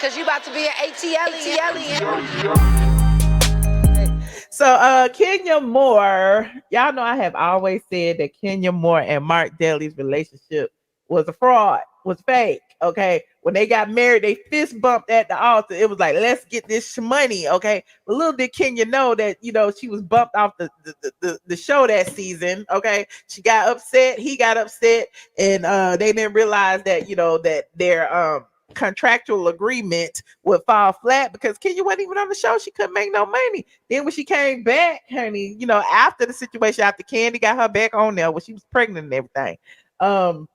because you about to be an ATLien. So Kenya Moore, y'all know I have always said that Kenya Moore and Marc Daly's relationship was a fraud, was fake. Okay, when they got married, they fist bumped at the altar. It was like, let's get this money. Okay, but little did Kenya know that she was bumped off the show that season. Okay, she got upset, he got upset, and they didn't realize that that their contractual agreement would fall flat because Kenya wasn't even on the show. She couldn't make no money. Then when she came back, honey, after the situation, after Candy got her back on there when she was pregnant and everything,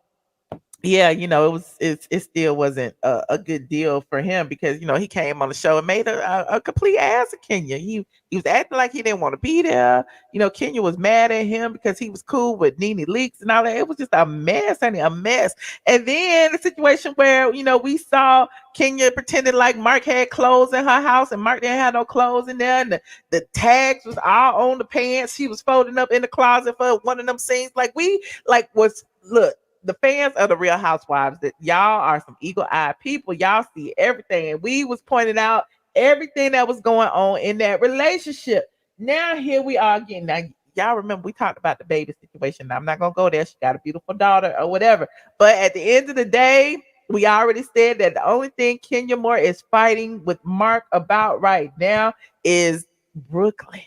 yeah, it still wasn't a good deal for him because he came on the show and made a complete ass of Kenya. He was acting like he didn't want to be there. Kenya was mad at him because he was cool with Nene Leakes and all that. It was just a mess, honey, a mess. And then the situation where we saw Kenya pretended like Marc had clothes in her house and Marc didn't have no clothes in there, and the tags was all on the pants. She was folding up in the closet for one of them scenes. Look. The fans of the Real Housewives, that y'all are some eagle-eyed people. Y'all see everything. And we was pointing out everything that was going on in that relationship. Now here we are again. Now y'all remember we talked about the baby situation. Now, I'm not gonna go there. She got a beautiful daughter or whatever. But at the end of the day, we already said that the only thing Kenya Moore is fighting with Marc about right now is Brooklyn.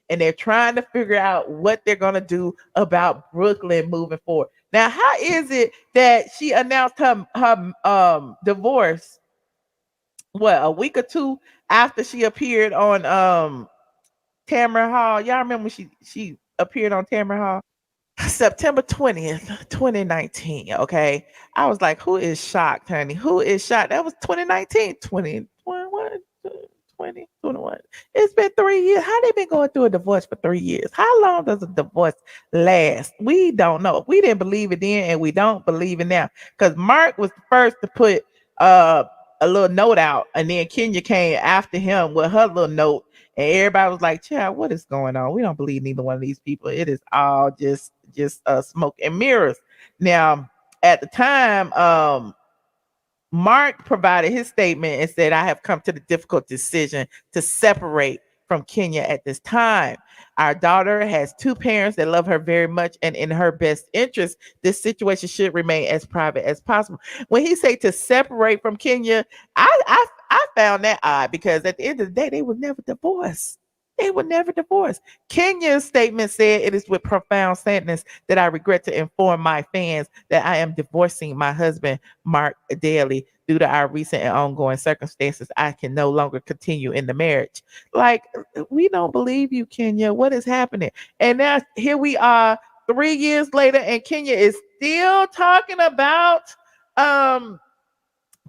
And they're trying to figure out what they're gonna do about Brooklyn moving forward. Now, how is it that she announced her divorce? What, a week or two after she appeared on Tamron Hall? Y'all remember when she appeared on Tamron Hall? September 20th, 2019. Okay. I was like, who is shocked, honey? Who is shocked? That was 2019, 2021. 2021. It's been 3 years. How they been going through a divorce for 3 years? How long does a divorce last? We don't know. We didn't believe it then, and we don't believe it now. Because Marc was the first to put a little note out, and then Kenya came after him with her little note, and everybody was like, "Child, what is going on? We don't believe neither one of these people. It is all just smoke and mirrors." Now, at the time, Marc provided his statement and said, I have come to the difficult decision to separate from Kenya at this time. Our daughter has two parents that love her very much, and in her best interest, this situation should remain as private as possible. When he said to separate from Kenya, I found that odd because at the end of the day, they would never divorce. They would never divorce. Kenya's statement said, it is with profound sadness that I regret to inform my fans that I am divorcing my husband, Marc Daly. Due to our recent and ongoing circumstances, I can no longer continue in the marriage. Like, we don't believe you, Kenya. What is happening? And now here we are 3 years later, and Kenya is still talking about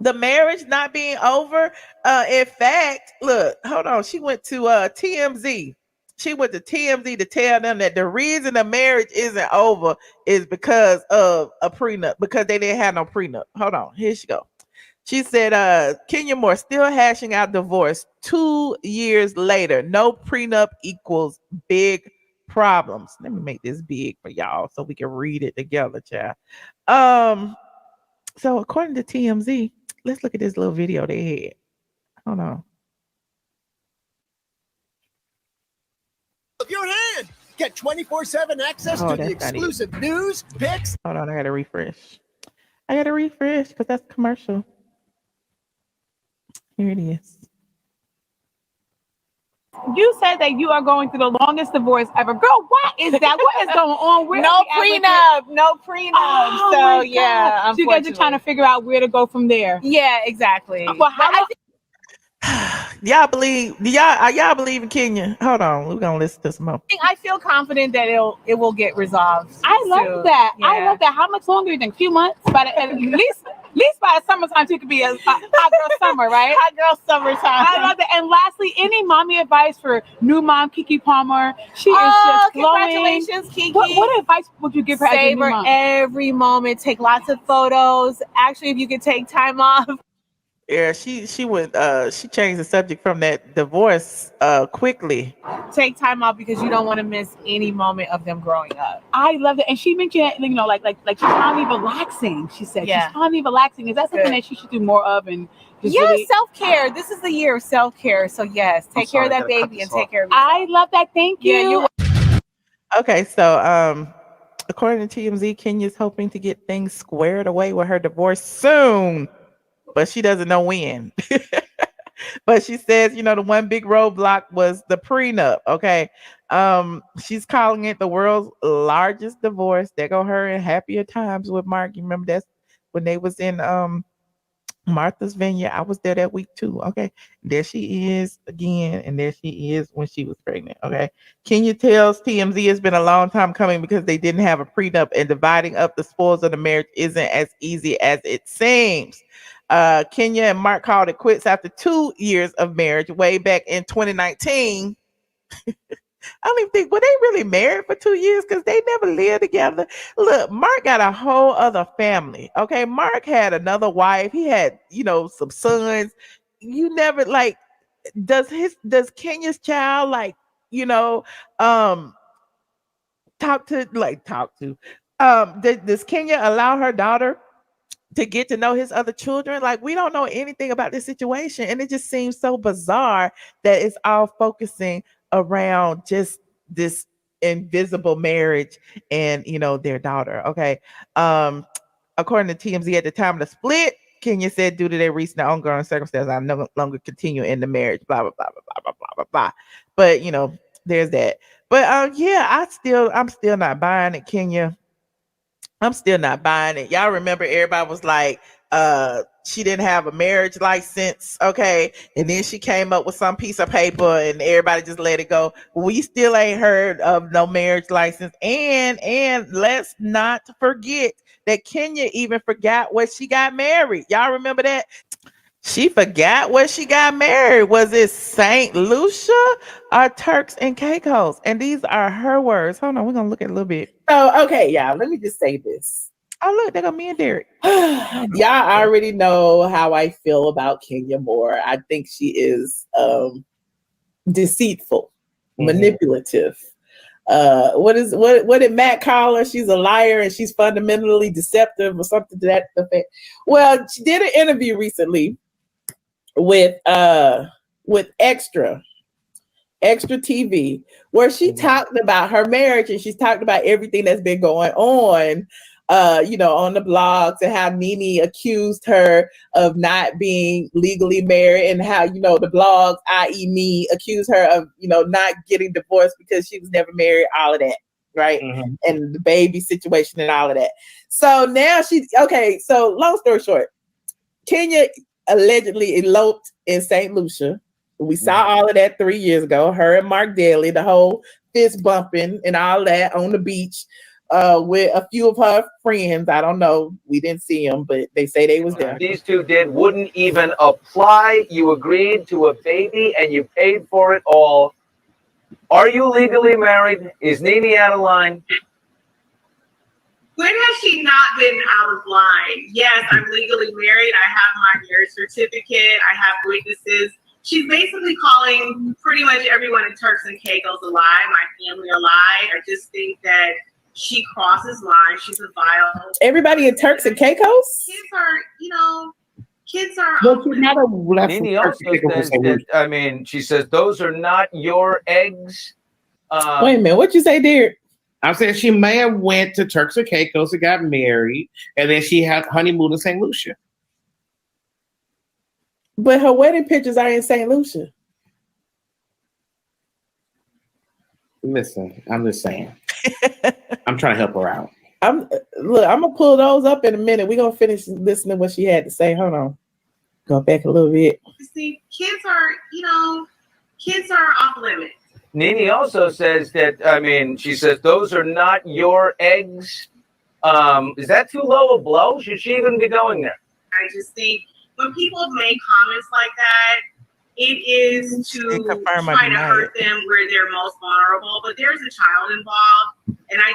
the marriage not being over. In fact, look, hold on. She went to TMZ. She went to TMZ to tell them that the reason the marriage isn't over is because of a prenup, because they didn't have no prenup. Hold on. Here she go. She said, Kenya Moore still hashing out divorce 2 years later. No prenup equals big problems. Let me make this big for y'all so we can read it together, child. So according to TMZ, let's look at this little video they had. Hold on. Of your hand. Get 24/7 access to the exclusive news, pics. Hold on, I gotta refresh. Because that's commercial. Here it is. You said that you are going through the longest divorce ever. Girl, what is that? What is going on? No prenup. Oh, so yeah, so you guys are trying to figure out where to go from there. Yeah, exactly. Well, y'all believe in Kenya? Hold on, we're gonna listen to some more. I feel confident that it will get resolved. I love that. Yeah. I love that. How much longer do you think? A few months? At least by the summertime, she could be a hot girl summer, right? Hot girl summertime. I love that. And lastly, any mommy advice for new mom Kiki Palmer? She is just glowing. Congratulations, Kiki. What advice would you give her as a new Savor mom? every moment. Take lots of photos. Actually, if you could take time off. Yeah, she went. She changed the subject from that divorce quickly. Take time off because you don't want to miss any moment of them growing up. I love it, and she mentioned, like she's finally relaxing. She said she's finally relaxing. Is that something that she should do more of and Yes, self-care. This is the year of self-care. So yes, take care of that baby and take care of yourself. I love that. Thank you. Yeah, Okay, so according to TMZ, Kenya's hoping to get things squared away with her divorce soon, but she doesn't know when. But she says, you know, the one big roadblock was the prenup. Okay. She's calling it the world's largest divorce. There go her in happier times with Mark. You remember that's when they was in Martha's Vineyard. I was there that week too. Okay. There she is again, and there she is when she was pregnant. Okay. Kenya tells TMZ it's been a long time coming because they didn't have a prenup, and dividing up the spoils of the marriage isn't as easy as it seems. Kenya and Mark called it quits after 2 years of marriage way back in 2019. I don't even think, were they really married for 2 years? Because they never lived together. Look, Mark got a whole other family. Okay. Mark had another wife. He had, you know, some sons. You never like, does Kenya's child like, you know, talk to, does Kenya allow her daughter to get to know his other children? Like, we don't know anything about this situation, and it just seems so bizarre that it's all focusing around just this invisible marriage and, you know, their daughter. Okay. According to TMZ, at the time of the split, Kenya said, due to their recent ongoing circumstances, I no longer continue in the marriage, blah blah blah blah blah blah blah blah. But you know, there's that. But yeah, I'm still not buying it, Kenya. I'm still not buying it. Y'all remember everybody was like, she didn't have a marriage license, okay? And then she came up with some piece of paper and everybody just let it go. We still ain't heard of no marriage license. And let's not forget that Kenya even forgot where she got married. Y'all remember that? She forgot where she got married. Was it St. Lucia or Turks and Caicos? And these are her words. Hold on, we're gonna look at a little bit. So, okay, y'all, let me just say this. Oh, look, they got me and Derek. Y'all already know how I feel about Kenya Moore. I think she is deceitful, manipulative. What did Matt call her? She's a liar and she's fundamentally deceptive or something to that effect. Well, she did an interview recently with Extra TV, where she talked about her marriage and she's talked about everything that's been going on, you know, on the blogs, and how Nene accused her of not being legally married, and how, you know, the blogs, i.e. me, accused her of, you know, not getting divorced because she was never married, all of that, right? And the baby situation and all of that. So now so long story short, Kenya allegedly eloped in St. Lucia. We saw all of that 3 years ago. Her and Marc Daly, the whole fist bumping and all that on the beach with a few of her friends. I don't know. We didn't see them, but they say they was there. These two wouldn't even apply. You agreed to a baby and you paid for it all. Are you legally married? Is Nene out of line? When has she not been out of line? Yes, I'm legally married. I have my marriage certificate. I have witnesses. She's basically calling pretty much everyone in Turks and Caicos a lie, my family a lie. I just think that she crosses lines. She's a vile. Everybody in Turks and Caicos? Kids are. Nene also says that, I mean, she says those are not your eggs. Wait a minute, what you say, dear? I'm saying she may have went to Turks and Caicos and got married, and then she had honeymoon in St. Lucia. But her wedding pictures are in St. Lucia. Listen, I'm just saying. I'm trying to help her out. I'm gonna pull those up in a minute. We're gonna finish listening to what she had to say. Hold on. Go back a little bit. See, kids are off limits. Nene also says that, I mean, she says those are not your eggs. Is that too low a blow? Should she even be going there? I just think when people make comments like that, it is to try to hurt them where they're most vulnerable. But there's a child involved, and I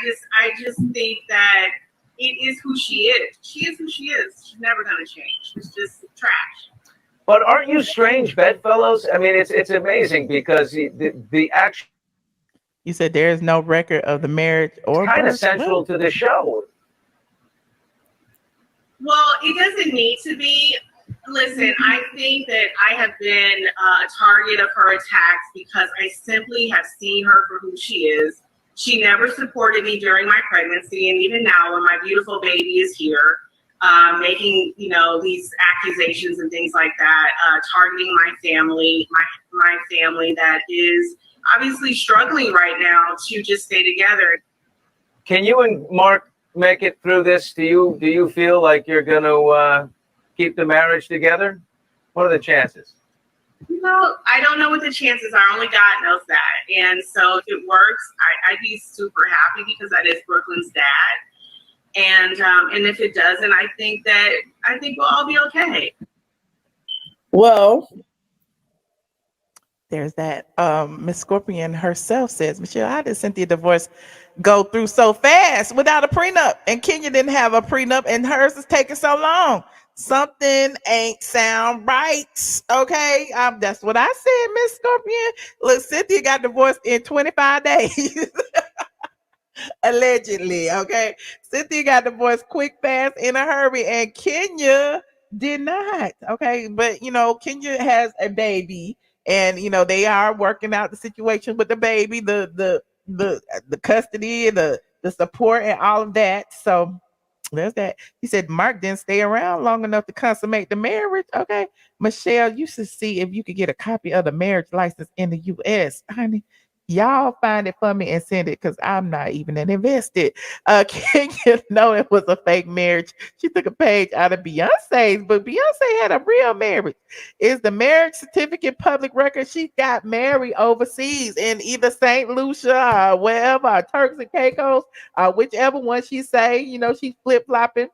just think that it is who she is. She is who she is. She's never going to change. It's just trash. But aren't you strange bedfellows? I mean, it's amazing because the action. You said there is no record of the marriage or kind of central to the show. Well, it doesn't need to be. Listen, I think that I have been a target of her attacks because I simply have seen her for who she is. She never supported me during my pregnancy, and even now when my beautiful baby is here, making, you know, these accusations and things like that, targeting my family, my family that is obviously struggling right now to just stay together. Can you and Mark make it through this? Do you feel like you're going to keep the marriage together? What are the chances? No, I don't know what the chances are. Only God knows that. And so if it works, I'd be super happy because that is Brooklyn's dad. And if it doesn't, I think we'll all be okay. Well, there's that. Miss Scorpion herself says, Michelle, how did Cynthia divorce go through so fast without a prenup? And Kenya didn't have a prenup, and hers is taking so long. Something ain't sound right. Okay, that's what I said, Miss Scorpion. Look, Cynthia got divorced in 25 days. Allegedly, okay. Cynthia got divorced quick, fast, in a hurry, and Kenya did not. Okay, but you know, Kenya has a baby, and you know they are working out the situation with the baby, the custody and the support and all of that. So there's that. He said Mark didn't stay around long enough to consummate the marriage. Okay, Michelle, you should see if you could get a copy of the marriage license in the U.S. Honey, y'all find it for me and send it because I'm not even invested. Can you know it was a fake marriage? She took a page out of Beyonce's, but Beyonce had a real marriage. Is the marriage certificate public record? She got married overseas in either St. Lucia or wherever, or Turks and Caicos, whichever one she say, you know, she's flip-flopping.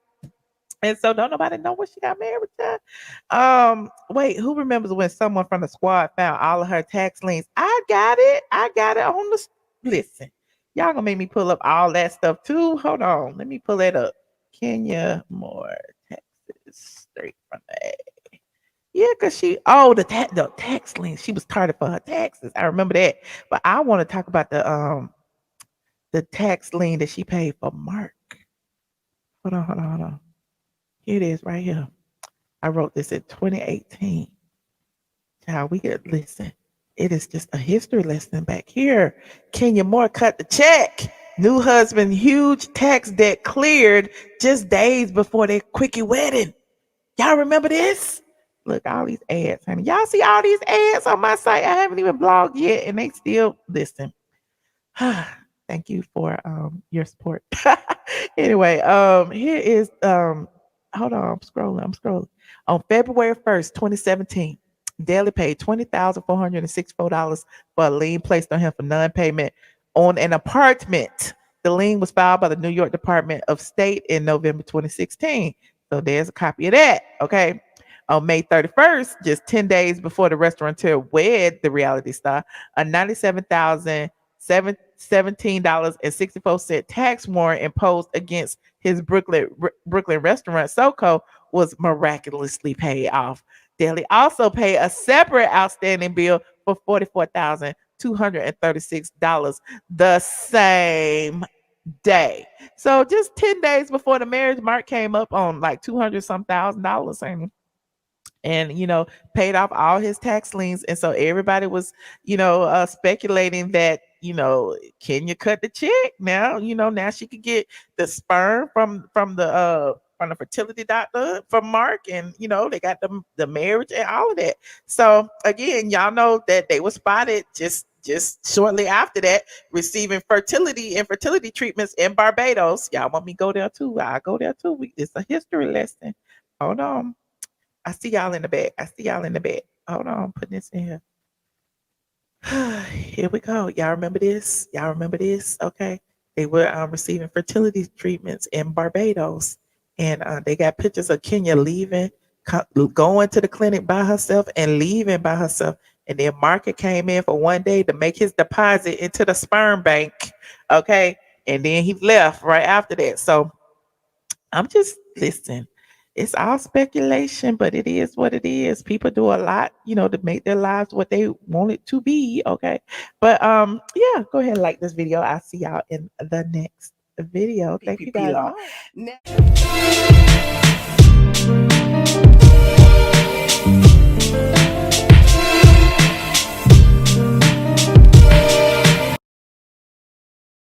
And so don't nobody know what she got married to. Wait, who remembers when someone from the squad found all of her tax liens? I got it on the listen. Y'all gonna make me pull up all that stuff too. Hold on, let me pull that up. Kenya Moore taxes straight from the yeah, because the tax liens. She was targeted for her taxes. I remember that. But I want to talk about the tax lien that she paid for Mark. Hold on. Here it is right here. I wrote this in 2018. Child, we could listen. It is just a history lesson back here. Kenya Moore cut the check. New husband, huge tax debt cleared just days before their quickie wedding. Y'all remember this? Look, all these ads, honey. Y'all see all these ads on my site? I haven't even blogged yet, and they still listen. Thank you for your support. Anyway, here is hold on, I'm scrolling. On February 1st, 2017, Daly paid $20,464 for a lien placed on him for non-payment on an apartment. The lien was filed by the New York Department of State in November 2016. So there's a copy of that. Okay. On May 31st, just 10 days before the restaurateur wed the reality star, a $97,017.64 tax warrant imposed against his Brooklyn restaurant SoCo was miraculously paid off. Daly also paid a separate outstanding bill for $44,236 the same day. So just 10 days before the marriage, Mark came up on like $200-some thousand, and you know, paid off all his tax liens. And so everybody was, you know, speculating that, you know, Kenya cut the check. Now, you know, now she could get the sperm from the fertility doctor from Mark, and you know, they got the marriage and all of that. So again, y'all know that they were spotted just shortly after that receiving fertility treatments in Barbados. Y'all want me to go there too? I'll go there too. It's a history lesson. Hold on. I see y'all in the back. Hold on, I'm putting this in here. Here we go. Y'all remember this? Okay. They were receiving fertility treatments in Barbados. And they got pictures of Kenya leaving, going to the clinic by herself and leaving by herself. And then Mark came in for one day to make his deposit into the sperm bank. Okay. And then he left right after that. So I'm just listening. It's all speculation, but it is what it is. People do a lot, you know, to make their lives what they want it to be. Okay. But yeah, go ahead and like this video. I'll see y'all in the next video. Thank you guys.